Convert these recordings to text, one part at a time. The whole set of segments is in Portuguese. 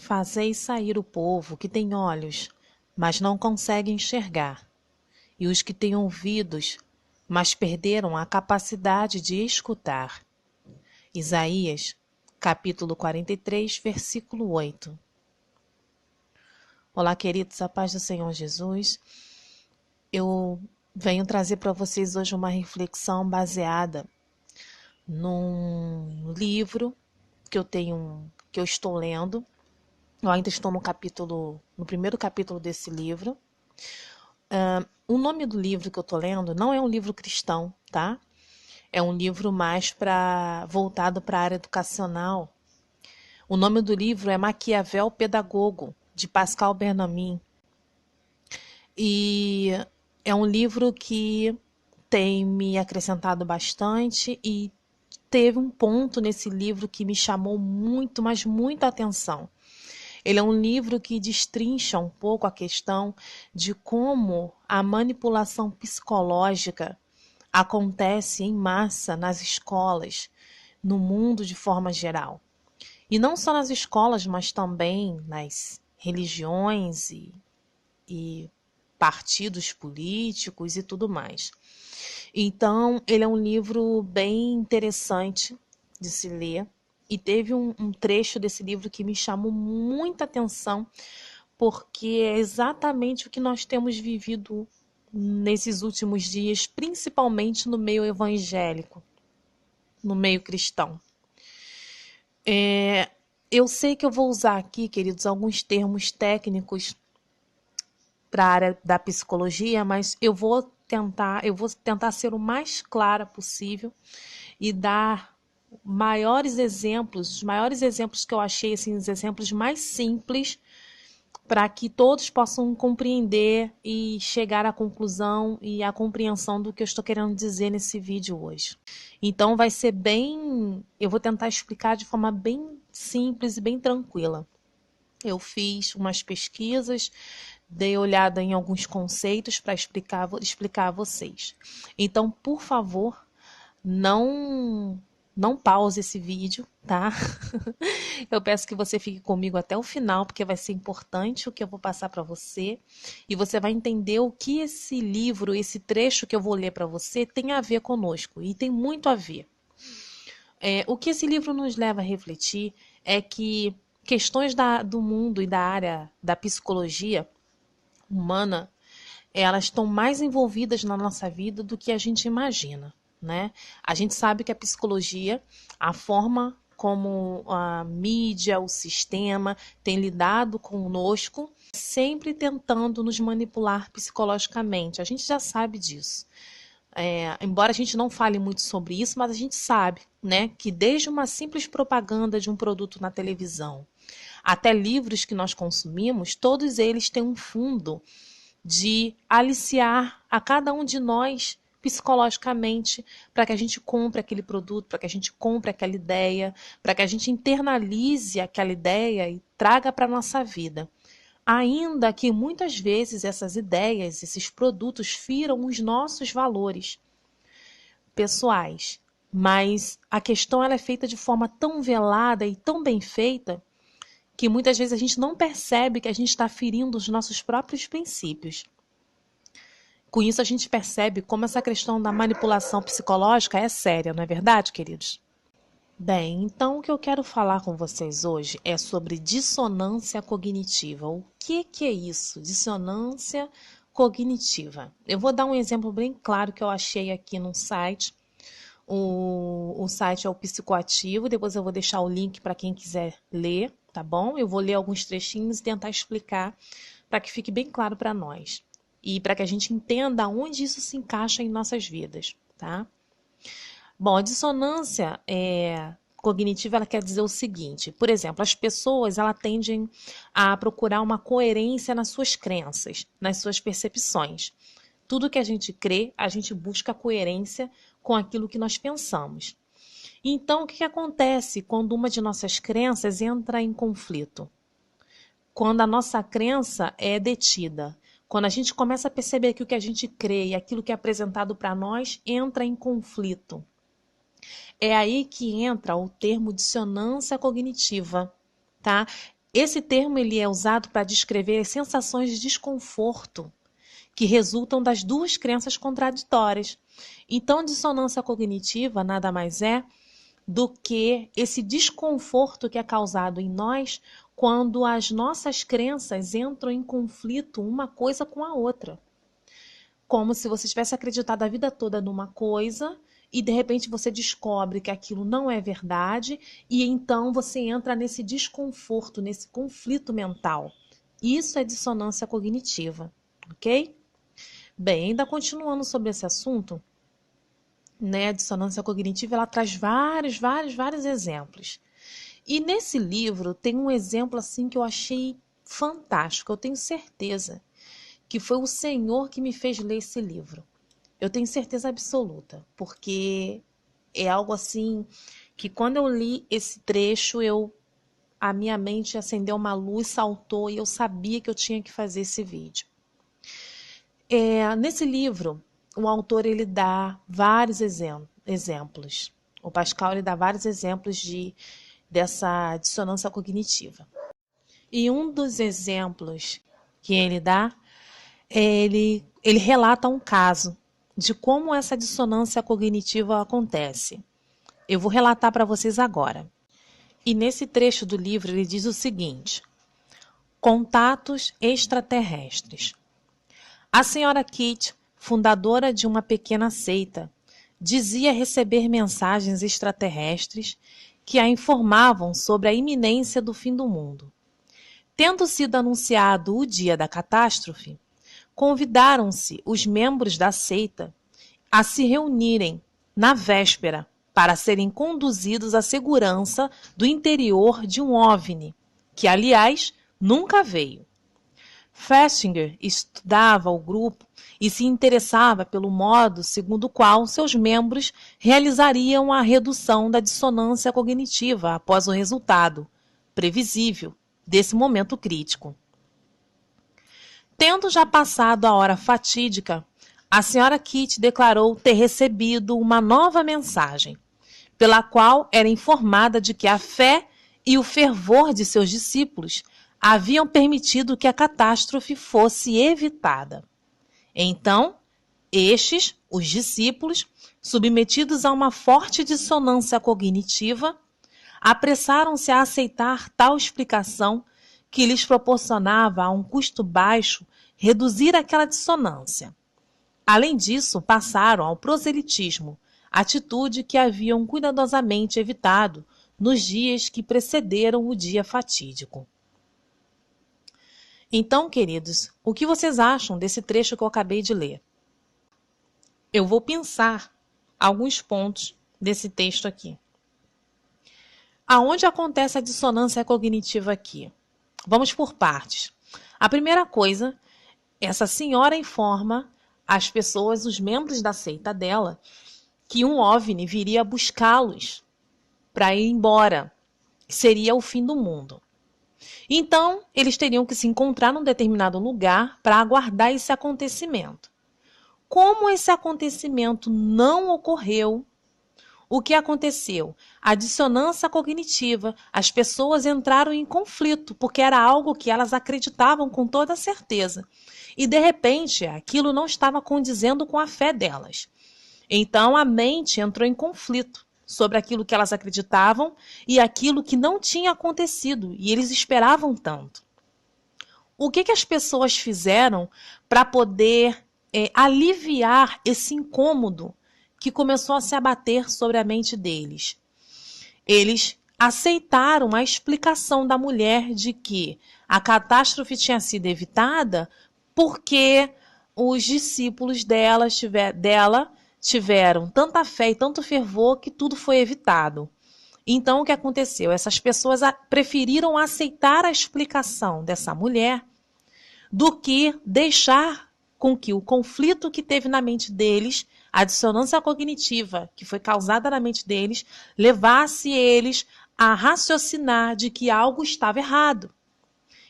Fazei sair o povo que tem olhos, mas não consegue enxergar, e os que têm ouvidos, mas perderam a capacidade de escutar. Isaías, capítulo 43, versículo 8. Olá, queridos, a paz do Senhor Jesus. Eu venho trazer para vocês hoje uma reflexão baseada num livro que eu estou lendo. Eu ainda estou no primeiro capítulo desse livro. O nome do livro que eu estou lendo não é um livro cristão, tá? É um livro mais voltado para a área educacional. O nome do livro é Maquiavel Pedagogo, de Pascal Bernamin. E é um livro que tem me acrescentado bastante e teve um ponto nesse livro que me chamou muito, mas muita atenção. Ele é um livro que destrincha um pouco a questão de como a manipulação psicológica acontece em massa nas escolas, no mundo de forma geral. E não só nas escolas, mas também nas religiões e partidos políticos e tudo mais. Então, ele é um livro bem interessante de se ler. E teve um trecho desse livro que me chamou muita atenção, porque é exatamente o que nós temos vivido nesses últimos dias, principalmente no meio evangélico, no meio cristão. Eu sei que eu vou usar aqui, queridos, alguns termos técnicos para a área da psicologia, mas eu vou tentar ser o mais clara possível e dar os maiores exemplos que eu achei, assim, os exemplos mais simples, para que todos possam compreender e chegar à conclusão e à compreensão do que eu estou querendo dizer nesse vídeo hoje. Então eu vou tentar explicar de forma bem simples e bem tranquila. Eu fiz umas pesquisas, dei olhada em alguns conceitos para explicar a vocês. Então, por favor, não pause esse vídeo, tá? Eu peço que você fique comigo até o final, porque vai ser importante o que eu vou passar para você. E você vai entender o que esse livro, esse trecho que eu vou ler para você tem a ver conosco. E tem muito a ver. O que esse livro nos leva a refletir é que questões do mundo e da área da psicologia humana, elas estão mais envolvidas na nossa vida do que a gente imagina, né? A gente sabe que a psicologia, a forma como a mídia, o sistema tem lidado conosco, sempre tentando nos manipular psicologicamente. A gente já sabe disso. Embora a gente não fale muito sobre isso, mas a gente sabe, né, que desde uma simples propaganda de um produto na televisão até livros que nós consumimos, todos eles têm um fundo de aliciar a cada um de nós psicologicamente para que a gente compre aquele produto, para que a gente compre aquela ideia, para que a gente internalize aquela ideia e traga para a nossa vida. Ainda que muitas vezes essas ideias, esses produtos firam os nossos valores pessoais. Mas a questão ela é feita de forma tão velada e tão bem feita que muitas vezes a gente não percebe que a gente está ferindo os nossos próprios princípios. Com isso a gente percebe como essa questão da manipulação psicológica é séria, não é verdade, queridos? Bem, então o que eu quero falar com vocês hoje é sobre dissonância cognitiva. O que é isso? Dissonância cognitiva. Eu vou dar um exemplo bem claro que eu achei aqui no site. O site é o Psicoativo, depois eu vou deixar o link para quem quiser ler, tá bom? Eu vou ler alguns trechinhos e tentar explicar para que fique bem claro para nós. E para que a gente entenda onde isso se encaixa em nossas vidas, tá? Bom, a dissonância cognitiva ela quer dizer o seguinte, por exemplo, as pessoas elas tendem a procurar uma coerência nas suas crenças, nas suas percepções. Tudo que a gente crê, a gente busca coerência com aquilo que nós pensamos. Então, o que acontece quando uma de nossas crenças entra em conflito? Quando a nossa crença é detida. Quando a gente começa a perceber que o que a gente crê e aquilo que é apresentado para nós entra em conflito. É aí que entra o termo dissonância cognitiva, tá? Esse termo ele é usado para descrever as sensações de desconforto que resultam das duas crenças contraditórias. Então, dissonância cognitiva nada mais é do que esse desconforto que é causado em nós quando as nossas crenças entram em conflito uma coisa com a outra. Como se você tivesse acreditado a vida toda numa coisa e de repente você descobre que aquilo não é verdade e então você entra nesse desconforto, nesse conflito mental. Isso é dissonância cognitiva, ok? Bem, ainda continuando sobre esse assunto, né, a dissonância cognitiva ela traz vários exemplos. E nesse livro tem um exemplo assim que eu achei fantástico, eu tenho certeza que foi o Senhor que me fez ler esse livro. Eu tenho certeza absoluta, porque é algo assim que quando eu li esse trecho, a minha mente acendeu uma luz, saltou e eu sabia que eu tinha que fazer esse vídeo. Nesse livro, o autor ele dá vários exemplos. O Pascal ele dá vários exemplos dessa dissonância cognitiva. E um dos exemplos que ele dá, ele relata um caso de como essa dissonância cognitiva acontece. Eu vou relatar para vocês agora. E nesse trecho do livro ele diz o seguinte: contatos extraterrestres. A senhora Kitty, fundadora de uma pequena seita, dizia receber mensagens extraterrestres que a informavam sobre a iminência do fim do mundo. Tendo sido anunciado o dia da catástrofe, convidaram-se os membros da seita a se reunirem na véspera para serem conduzidos à segurança do interior de um OVNI, que, aliás, nunca veio. Festinger estudava o grupo e se interessava pelo modo segundo o qual seus membros realizariam a redução da dissonância cognitiva após o resultado, previsível, desse momento crítico. Tendo já passado a hora fatídica, a senhora Kitty declarou ter recebido uma nova mensagem, pela qual era informada de que a fé e o fervor de seus discípulos haviam permitido que a catástrofe fosse evitada. Então, estes, os discípulos, submetidos a uma forte dissonância cognitiva, apressaram-se a aceitar tal explicação que lhes proporcionava a um custo baixo reduzir aquela dissonância. Além disso, passaram ao proselitismo, atitude que haviam cuidadosamente evitado nos dias que precederam o dia fatídico. Então, queridos, o que vocês acham desse trecho que eu acabei de ler? Eu vou pensar alguns pontos desse texto aqui. Aonde acontece a dissonância cognitiva aqui? Vamos por partes. A primeira coisa, essa senhora informa as pessoas, os membros da seita dela, que um OVNI viria buscá-los para ir embora. Seria o fim do mundo. Então, eles teriam que se encontrar num determinado lugar para aguardar esse acontecimento. Como esse acontecimento não ocorreu, o que aconteceu? A dissonância cognitiva, as pessoas entraram em conflito, porque era algo que elas acreditavam com toda certeza. E, de repente, aquilo não estava condizendo com a fé delas. Então, a mente entrou em conflito sobre aquilo que elas acreditavam e aquilo que não tinha acontecido, e eles esperavam tanto. O que as pessoas fizeram para poder aliviar esse incômodo que começou a se abater sobre a mente deles? Eles aceitaram a explicação da mulher de que a catástrofe tinha sido evitada porque os discípulos dela tiveram tanta fé e tanto fervor que tudo foi evitado. Então, o que aconteceu? Essas pessoas preferiram aceitar a explicação dessa mulher do que deixar com que o conflito que teve na mente deles, a dissonância cognitiva que foi causada na mente deles, levasse eles a raciocinar de que algo estava errado.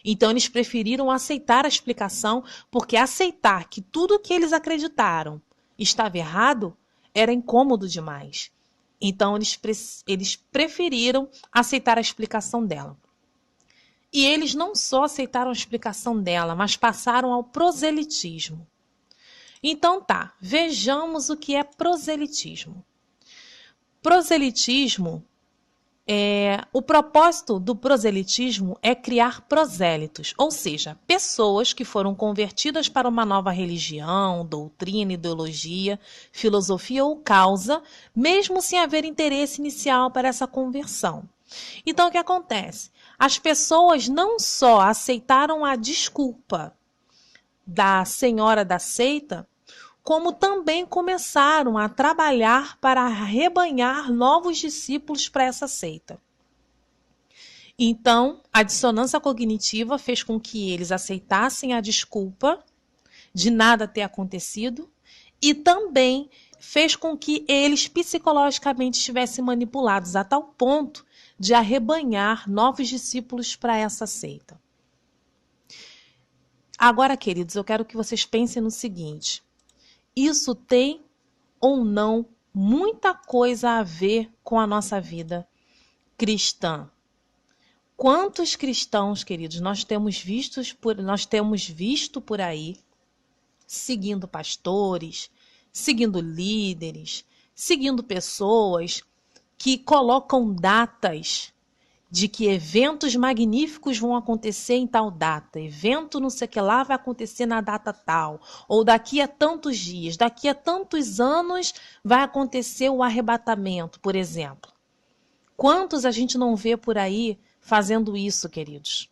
Então, eles preferiram aceitar a explicação, porque aceitar que tudo o que eles acreditaram estava errado era incômodo demais. Então, eles preferiram aceitar a explicação dela. E eles não só aceitaram a explicação dela, mas passaram ao proselitismo. Então tá, vejamos o que é proselitismo. Proselitismo, o propósito do proselitismo é criar prosélitos, ou seja, pessoas que foram convertidas para uma nova religião, doutrina, ideologia, filosofia ou causa, mesmo sem haver interesse inicial para essa conversão. Então, o que acontece? As pessoas não só aceitaram a desculpa da senhora da seita, como também começaram a trabalhar para arrebanhar novos discípulos para essa seita. Então, a dissonância cognitiva fez com que eles aceitassem a desculpa de nada ter acontecido e também fez com que eles psicologicamente estivessem manipulados a tal ponto de arrebanhar novos discípulos para essa seita. Agora, queridos, eu quero que vocês pensem no seguinte: isso tem ou não muita coisa a ver com a nossa vida cristã. Quantos cristãos, queridos, nós temos visto por aí seguindo pastores, seguindo líderes, seguindo pessoas que colocam datas de que eventos magníficos vão acontecer em tal data, evento não sei o que lá vai acontecer na data tal, ou daqui a tantos dias, daqui a tantos anos vai acontecer o arrebatamento, por exemplo. Quantos a gente não vê por aí fazendo isso, queridos?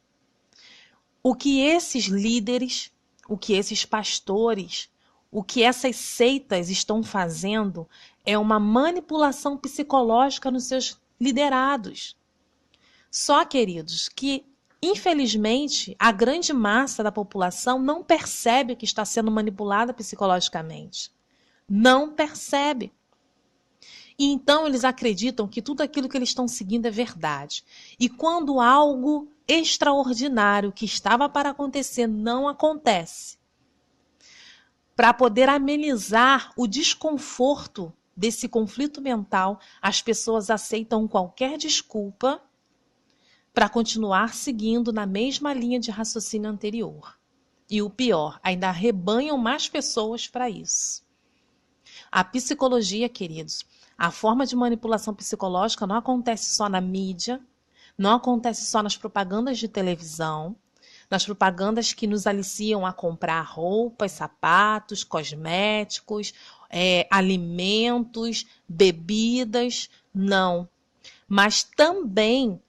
O que esses líderes, o que esses pastores, o que essas seitas estão fazendo é uma manipulação psicológica nos seus liderados. Só, queridos, que infelizmente a grande massa da população não percebe que está sendo manipulada psicologicamente. Não percebe. E então eles acreditam que tudo aquilo que eles estão seguindo é verdade. E quando algo extraordinário que estava para acontecer não acontece, para poder amenizar o desconforto desse conflito mental, as pessoas aceitam qualquer desculpa para continuar seguindo na mesma linha de raciocínio anterior. E o pior, ainda arrebanham mais pessoas para isso. A psicologia, queridos, a forma de manipulação psicológica não acontece só na mídia, não acontece só nas propagandas de televisão, nas propagandas que nos aliciam a comprar roupas, sapatos, cosméticos, alimentos, bebidas, não. Mas também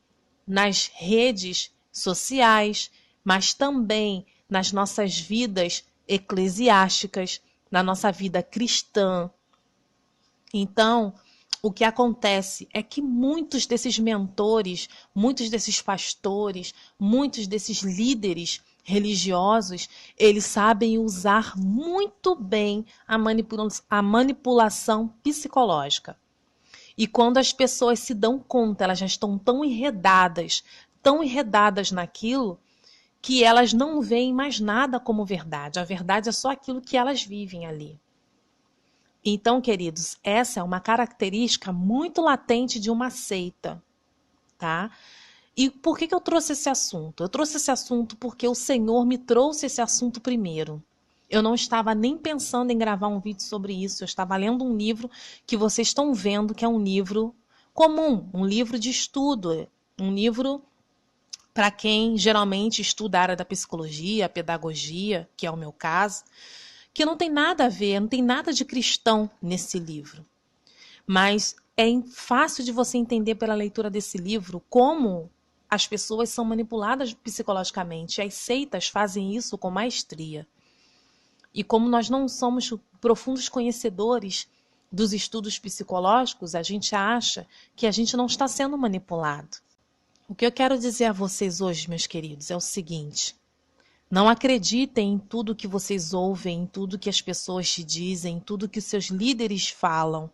nas redes sociais, mas também nas nossas vidas eclesiásticas, na nossa vida cristã. Então, o que acontece é que muitos desses mentores, muitos desses pastores, muitos desses líderes religiosos, eles sabem usar muito bem a manipulação psicológica. E quando as pessoas se dão conta, elas já estão tão enredadas naquilo, que elas não veem mais nada como verdade. A verdade é só aquilo que elas vivem ali. Então, queridos, essa é uma característica muito latente de uma seita, tá? E por que eu trouxe esse assunto? Eu trouxe esse assunto porque o Senhor me trouxe esse assunto primeiro. Eu não estava nem pensando em gravar um vídeo sobre isso. Eu estava lendo um livro que vocês estão vendo que é um livro comum, um livro de estudo, um livro para quem geralmente estuda a área da psicologia, a pedagogia, que é o meu caso, que não tem nada a ver, não tem nada de cristão nesse livro. Mas é fácil de você entender pela leitura desse livro como as pessoas são manipuladas psicologicamente. As seitas fazem isso com maestria. E como nós não somos profundos conhecedores dos estudos psicológicos, a gente acha que a gente não está sendo manipulado. O que eu quero dizer a vocês hoje, meus queridos, é o seguinte: não acreditem em tudo que vocês ouvem, em tudo que as pessoas te dizem, em tudo que os seus líderes falam.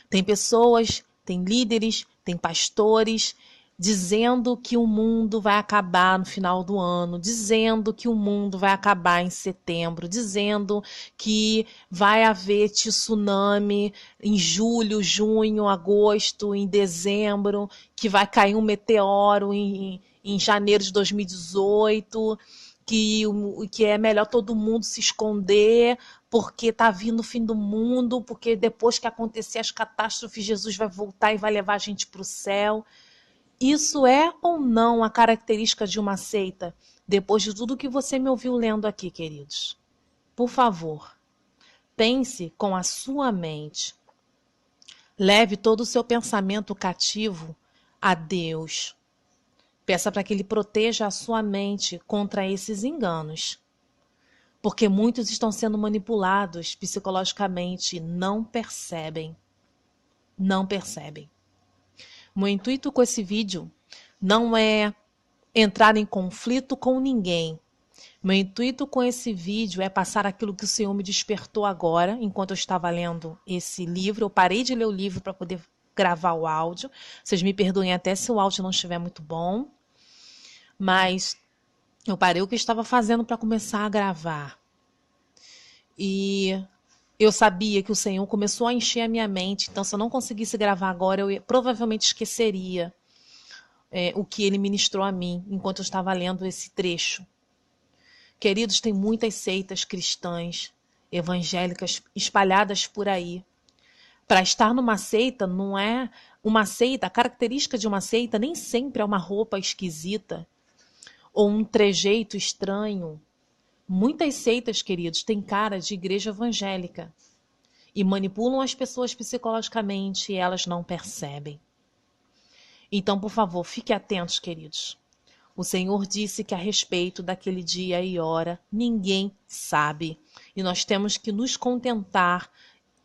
Tem pessoas, tem líderes, tem pastores dizendo que o mundo vai acabar no final do ano, dizendo que o mundo vai acabar em setembro, dizendo que vai haver tsunami em julho, junho, agosto, em dezembro, que vai cair um meteoro em em janeiro de 2018, que é melhor todo mundo se esconder, porque tá vindo o fim do mundo, porque depois que acontecer as catástrofes, Jesus vai voltar e vai levar a gente para o céu. Isso é ou não a característica de uma seita? Depois de tudo que você me ouviu lendo aqui, queridos. Por favor, pense com a sua mente. Leve todo o seu pensamento cativo a Deus. Peça para que Ele proteja a sua mente contra esses enganos. Porque muitos estão sendo manipulados psicologicamente e não percebem. Não percebem. O meu intuito com esse vídeo não é entrar em conflito com ninguém. Meu intuito com esse vídeo é passar aquilo que o Senhor me despertou agora, enquanto eu estava lendo esse livro. Eu parei de ler o livro para poder gravar o áudio. Vocês me perdoem até se o áudio não estiver muito bom. Mas eu parei o que eu estava fazendo para começar a gravar. E eu sabia que o Senhor começou a encher a minha mente. Então, se eu não conseguisse gravar agora, eu provavelmente esqueceria o que Ele ministrou a mim enquanto eu estava lendo esse trecho. Queridos, tem muitas seitas cristãs, evangélicas espalhadas por aí. Para estar numa seita, não é uma seita, a característica de uma seita nem sempre é uma roupa esquisita ou um trejeito estranho. Muitas seitas, queridos, têm cara de igreja evangélica e manipulam as pessoas psicologicamente e elas não percebem. Então, por favor, fiquem atentos, queridos. O Senhor disse que a respeito daquele dia e hora, ninguém sabe. E nós temos que nos contentar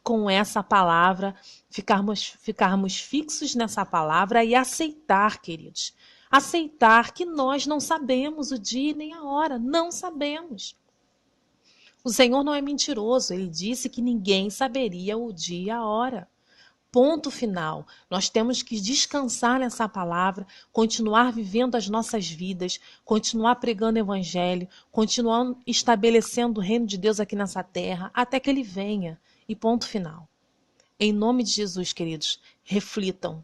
com essa palavra, ficarmos fixos nessa palavra e aceitar, queridos. Aceitar que nós não sabemos o dia nem a hora, não sabemos. O Senhor não é mentiroso, Ele disse que ninguém saberia o dia e a hora. Ponto final. Nós temos que descansar nessa palavra, continuar vivendo as nossas vidas, continuar pregando o evangelho, continuar estabelecendo o reino de Deus aqui nessa terra, até que Ele venha. E ponto final. Em nome de Jesus, queridos, reflitam.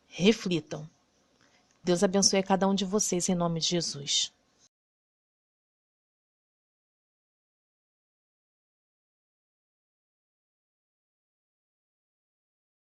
Reflitam. Deus abençoe a cada um de vocês em nome de Jesus.